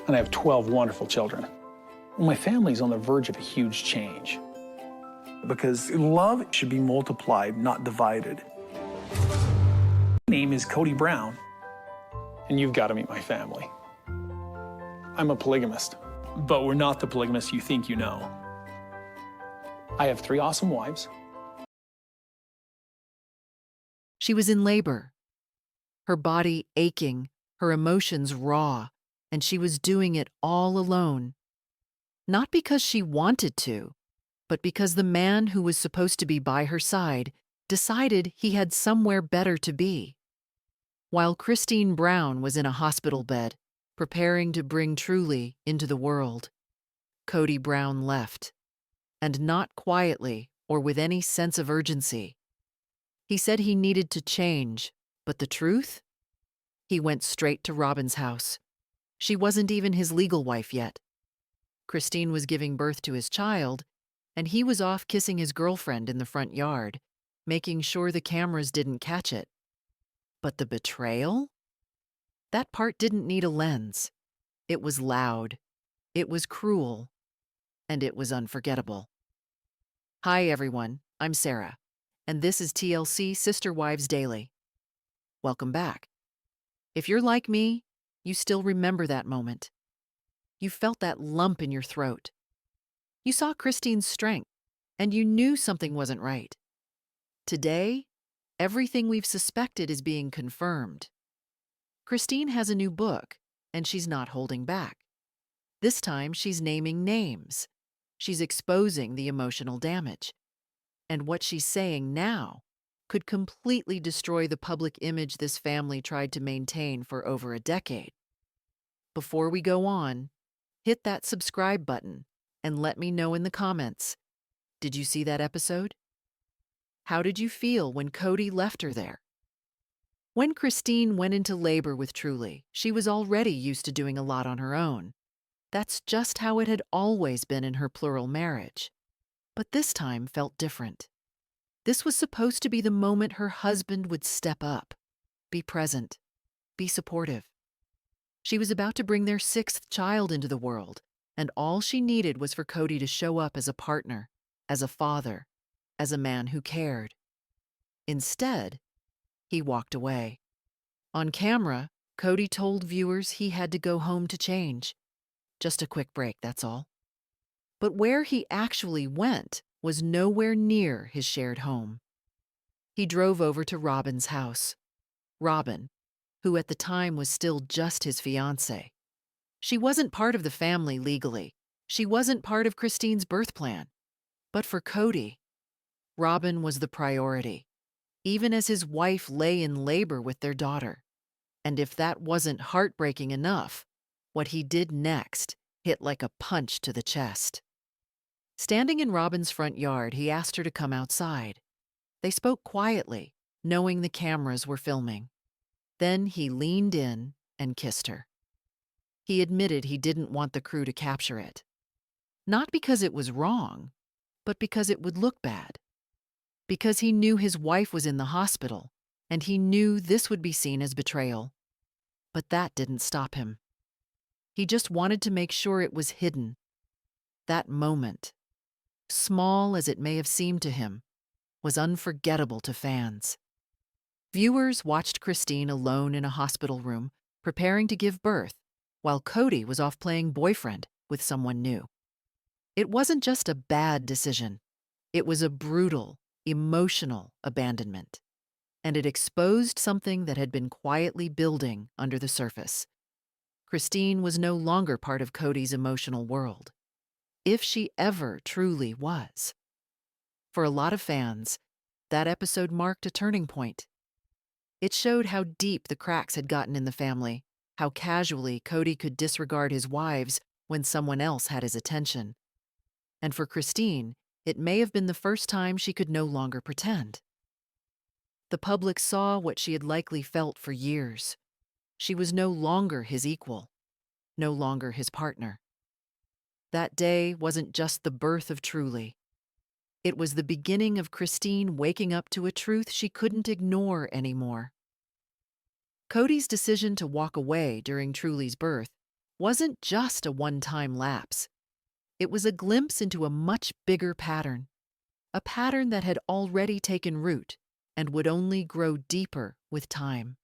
and I have 12 wonderful children. My family's on the verge of a huge change. Because love should be multiplied, not divided. My name is Kody Brown, and you've got to meet my family. I'm a polygamist, but we're not the polygamists you think you know. I have 3 awesome wives. She was in labor, her body aching, her emotions raw, and she was doing it all alone. Not because she wanted to, but because the man who was supposed to be by her side decided he had somewhere better to be. While Christine Brown was in a hospital bed, preparing to bring Truly into the world, Kody Brown left, and not quietly or with any sense of urgency. He said he needed to change, but the truth? He went straight to Robyn's house. She wasn't even his legal wife yet. Christine was giving birth to his child, and he was off kissing his girlfriend in the front yard, making sure the cameras didn't catch it. But the betrayal? That part didn't need a lens. It was loud, it was cruel, and it was unforgettable. Hi everyone, I'm Sarah, and this is TLC Sister Wives Daily. Welcome back. If you're like me, you still remember that moment. You felt that lump in your throat. You saw Christine's strength, and you knew something wasn't right. Today, everything we've suspected is being confirmed. Christine has a new book, and she's not holding back. This time, she's naming names. She's exposing the emotional damage. And what she's saying now could completely destroy the public image this family tried to maintain for over a decade. Before we go on, hit that subscribe button and let me know in the comments. Did you see that episode? How did you feel when Kody left her there? When Christine went into labor with Truly, she was already used to doing a lot on her own. That's just how it had always been in her plural marriage. But this time felt different. This was supposed to be the moment her husband would step up, be present, be supportive. She was about to bring their 6th child into the world, and all she needed was for Kody to show up as a partner, as a father, as a man who cared. Instead, he walked away. On camera, Kody told viewers he had to go home to change. Just a quick break, that's all. But where he actually went was nowhere near his shared home. He drove over to Robyn's house. Robyn, who at the time was still just his fiancée. She wasn't part of the family legally. She wasn't part of Christine's birth plan. But for Kody, Robyn was the priority, even as his wife lay in labor with their daughter. And if that wasn't heartbreaking enough, what he did next hit like a punch to the chest. Standing in Robyn's front yard, he asked her to come outside. They spoke quietly, knowing the cameras were filming. Then he leaned in and kissed her. He admitted he didn't want the crew to capture it. Not because it was wrong, but because it would look bad. Because he knew his wife was in the hospital, and he knew this would be seen as betrayal. But that didn't stop him. He just wanted to make sure it was hidden. That moment, small as it may have seemed to him, was unforgettable to fans. Viewers watched Christine alone in a hospital room, preparing to give birth, while Kody was off playing boyfriend with someone new. It wasn't just a bad decision. It was a brutal, emotional abandonment. And it exposed something that had been quietly building under the surface. Christine was no longer part of Kody's emotional world, if she ever truly was. For a lot of fans, that episode marked a turning point. It showed how deep the cracks had gotten in the family, how casually Kody could disregard his wives when someone else had his attention. And for Christine, it may have been the first time she could no longer pretend. The public saw what she had likely felt for years. She was no longer his equal, no longer his partner. That day wasn't just the birth of Truly. It was the beginning of Christine waking up to a truth she couldn't ignore anymore. Kody's decision to walk away during Truly's birth wasn't just a one-time lapse. It was a glimpse into a much bigger pattern, a pattern that had already taken root and would only grow deeper with time.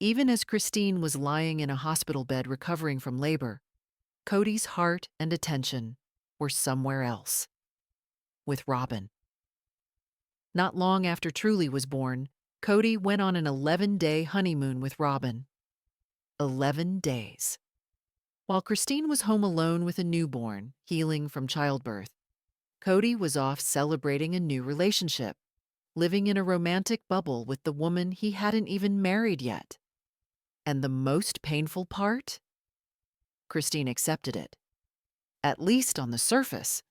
Even as Christine was lying in a hospital bed recovering from labor, Kody's heart and attention were somewhere else, with Robyn. Not long after Truly was born, Kody went on an 11-day honeymoon with Robyn. 11 days. While Christine was home alone with a newborn, healing from childbirth, Kody was off celebrating a new relationship, living in a romantic bubble with the woman he hadn't even married yet. And the most painful part? Christine accepted it. At least on the surface.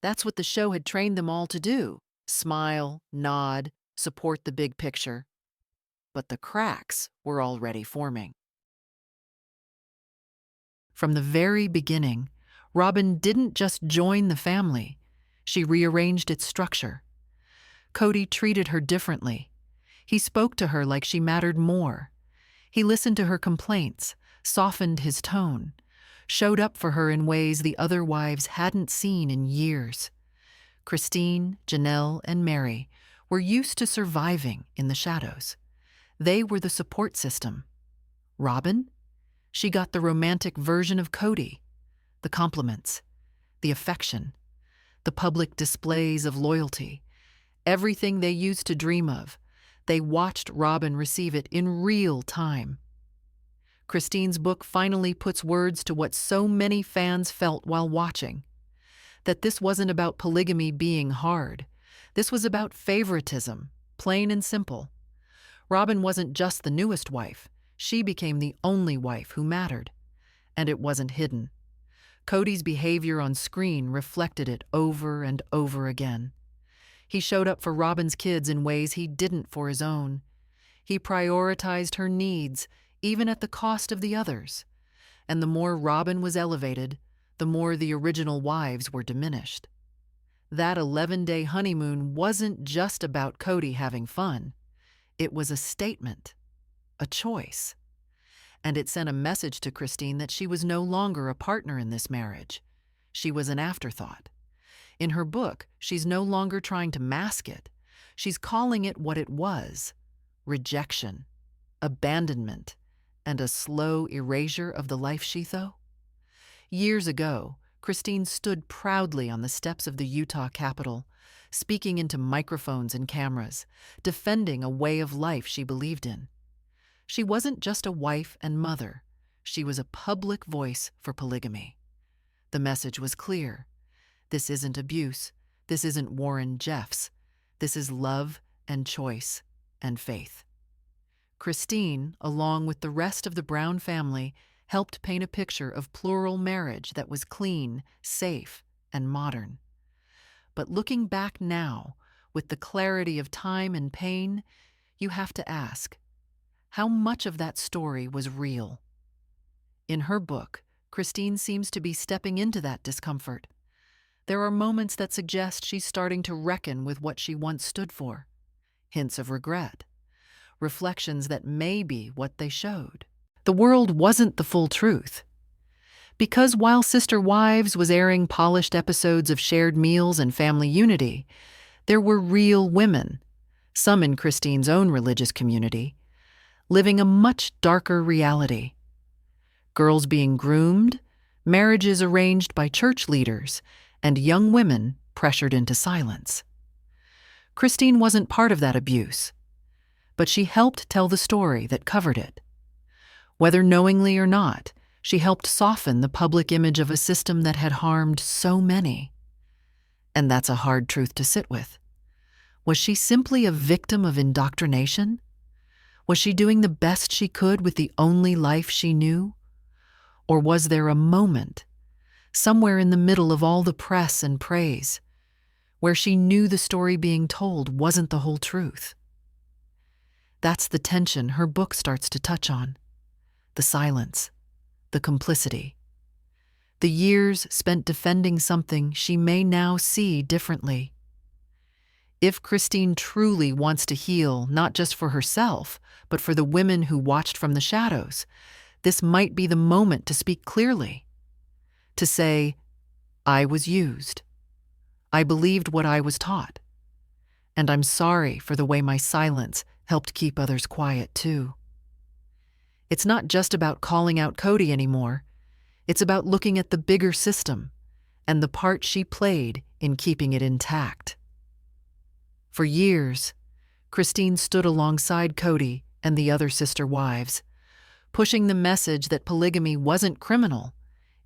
That's what the show had trained them all to do: smile, nod, support the big picture. But the cracks were already forming. From the very beginning, Robyn didn't just join the family, she rearranged its structure. Kody treated her differently. He spoke to her like she mattered more. He listened to her complaints, softened his tone, showed up for her in ways the other wives hadn't seen in years. Christine, Janelle, and Mary were used to surviving in the shadows. They were the support system. Robyn? She got the romantic version of Kody, the compliments, the affection, the public displays of loyalty, everything they used to dream of. They watched Robyn receive it in real time. Christine's book finally puts words to what so many fans felt while watching: that this wasn't about polygamy being hard. This was about favoritism, plain and simple. Robyn wasn't just the newest wife. She became the only wife who mattered. And it wasn't hidden. Kody's behavior on screen reflected it over and over again. He showed up for Robyn's kids in ways he didn't for his own. He prioritized her needs, even at the cost of the others. And the more Robyn was elevated, the more the original wives were diminished. That 11-day honeymoon wasn't just about Kody having fun. It was a statement, a choice. And it sent a message to Christine that she was no longer a partner in this marriage. She was an afterthought. In her book, she's no longer trying to mask it. She's calling it what it was: rejection, abandonment, and a slow erasure of the life she thought. Years ago, Christine stood proudly on the steps of the Utah Capitol, speaking into microphones and cameras, defending a way of life she believed in. She wasn't just a wife and mother. She was a public voice for polygamy. The message was clear. This isn't abuse. This isn't Warren Jeffs. This is love and choice and faith. Christine, along with the rest of the Brown family, helped paint a picture of plural marriage that was clean, safe, and modern. But looking back now, with the clarity of time and pain, you have to ask, how much of that story was real? In her book, Christine seems to be stepping into that discomfort. There are moments that suggest she's starting to reckon with what she once stood for. Hints of regret. Reflections that may be what they showed. The world wasn't the full truth. Because while Sister Wives was airing polished episodes of shared meals and family unity, there were real women, some in Christine's own religious community, living a much darker reality. Girls being groomed, marriages arranged by church leaders, and young women pressured into silence. Christine wasn't part of that abuse, but she helped tell the story that covered it. Whether knowingly or not, she helped soften the public image of a system that had harmed so many. And that's a hard truth to sit with. Was she simply a victim of indoctrination? Was she doing the best she could with the only life she knew? Or was there a moment, somewhere in the middle of all the press and praise, where she knew the story being told wasn't the whole truth? That's the tension her book starts to touch on. The silence, the complicity, the years spent defending something she may now see differently. If Christine truly wants to heal, not just for herself, but for the women who watched from the shadows, this might be the moment to speak clearly. To say, I was used. I believed what I was taught. And I'm sorry for the way my silence helped keep others quiet too. It's not just about calling out Kody anymore. It's about looking at the bigger system and the part she played in keeping it intact. For years, Christine stood alongside Kody and the other sister wives, pushing the message that polygamy wasn't criminal,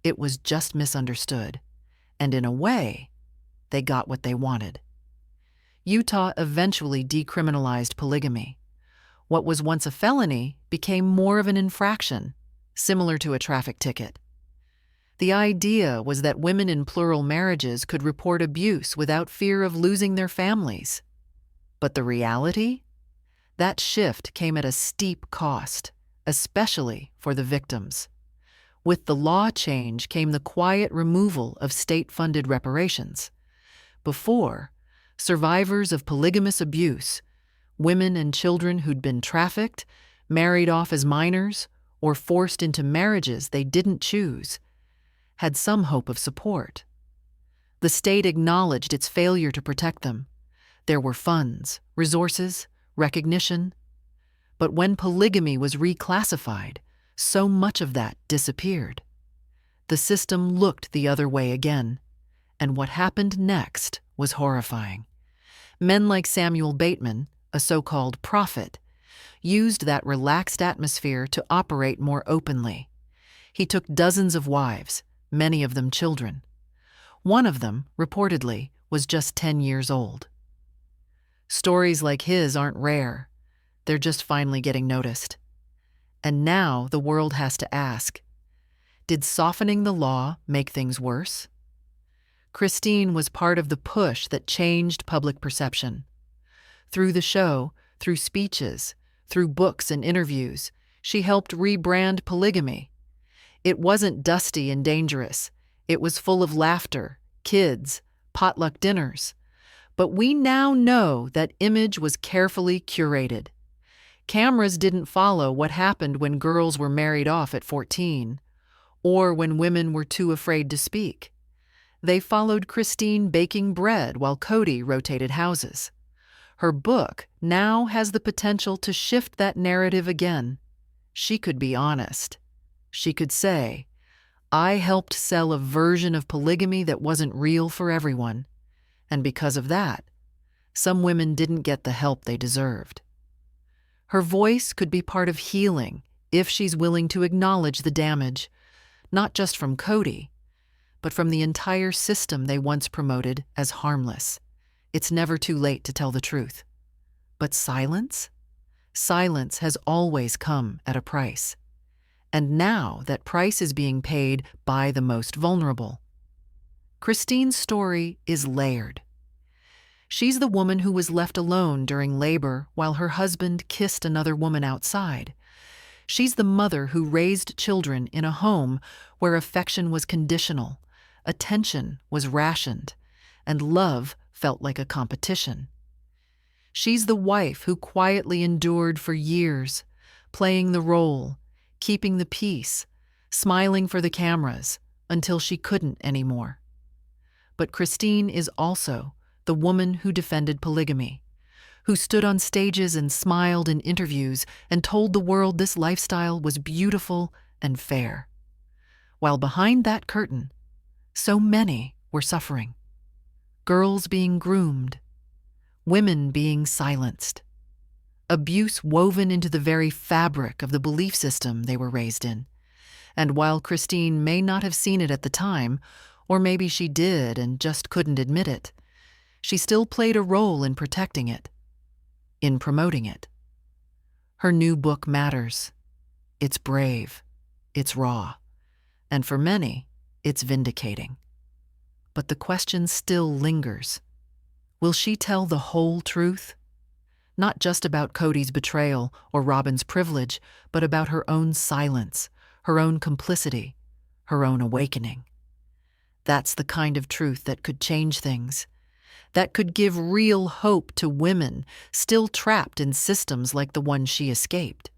it was just misunderstood. And in a way, they got what they wanted. Utah eventually decriminalized polygamy. What was once a felony became more of an infraction, similar to a traffic ticket. The idea was that women in plural marriages could report abuse without fear of losing their families. But the reality? That shift came at a steep cost, especially for the victims. With the law change came the quiet removal of state-funded reparations. Before, survivors of polygamous abuse, women and children who'd been trafficked, married off as minors, or forced into marriages they didn't choose, had some hope of support. The state acknowledged its failure to protect them. There were funds, resources, recognition. But when polygamy was reclassified, so much of that disappeared. The system looked the other way again, and what happened next was horrifying. Men like Samuel Bateman, a so-called prophet, used that relaxed atmosphere to operate more openly. He took dozens of wives, many of them children. One of them, reportedly, was just 10 years old. Stories like his aren't rare. They're just finally getting noticed. And now the world has to ask, did softening the law make things worse? Christine was part of the push that changed public perception. Through the show, through speeches, through books and interviews, she helped rebrand polygamy. It wasn't dusty and dangerous. It was full of laughter, kids, potluck dinners. But we now know that image was carefully curated. Cameras didn't follow what happened when girls were married off at 14, or when women were too afraid to speak. They followed Christine baking bread while Kody rotated houses. Her book now has the potential to shift that narrative again. She could be honest. She could say, I helped sell a version of polygamy that wasn't real for everyone. And because of that, some women didn't get the help they deserved. Her voice could be part of healing if she's willing to acknowledge the damage, not just from Kody, but from the entire system they once promoted as harmless. It's never too late to tell the truth. But silence? Silence has always come at a price. And now that price is being paid by the most vulnerable. Christine's story is layered. She's the woman who was left alone during labor while her husband kissed another woman outside. She's the mother who raised children in a home where affection was conditional, attention was rationed, and love felt like a competition. She's the wife who quietly endured for years, playing the role, keeping the peace, smiling for the cameras, until she couldn't anymore. But Christine is also the woman who defended polygamy, who stood on stages and smiled in interviews and told the world this lifestyle was beautiful and fair. While behind that curtain, so many were suffering. Girls being groomed, women being silenced, abuse woven into the very fabric of the belief system they were raised in. And while Christine may not have seen it at the time, or maybe she did and just couldn't admit it, she still played a role in protecting it, in promoting it. Her new book matters. It's brave, it's raw, and for many, it's vindicating. But the question still lingers. Will she tell the whole truth? Not just about Kody's betrayal or Robyn's privilege, but about her own silence, her own complicity, her own awakening. That's the kind of truth that could change things, that could give real hope to women still trapped in systems like the one she escaped.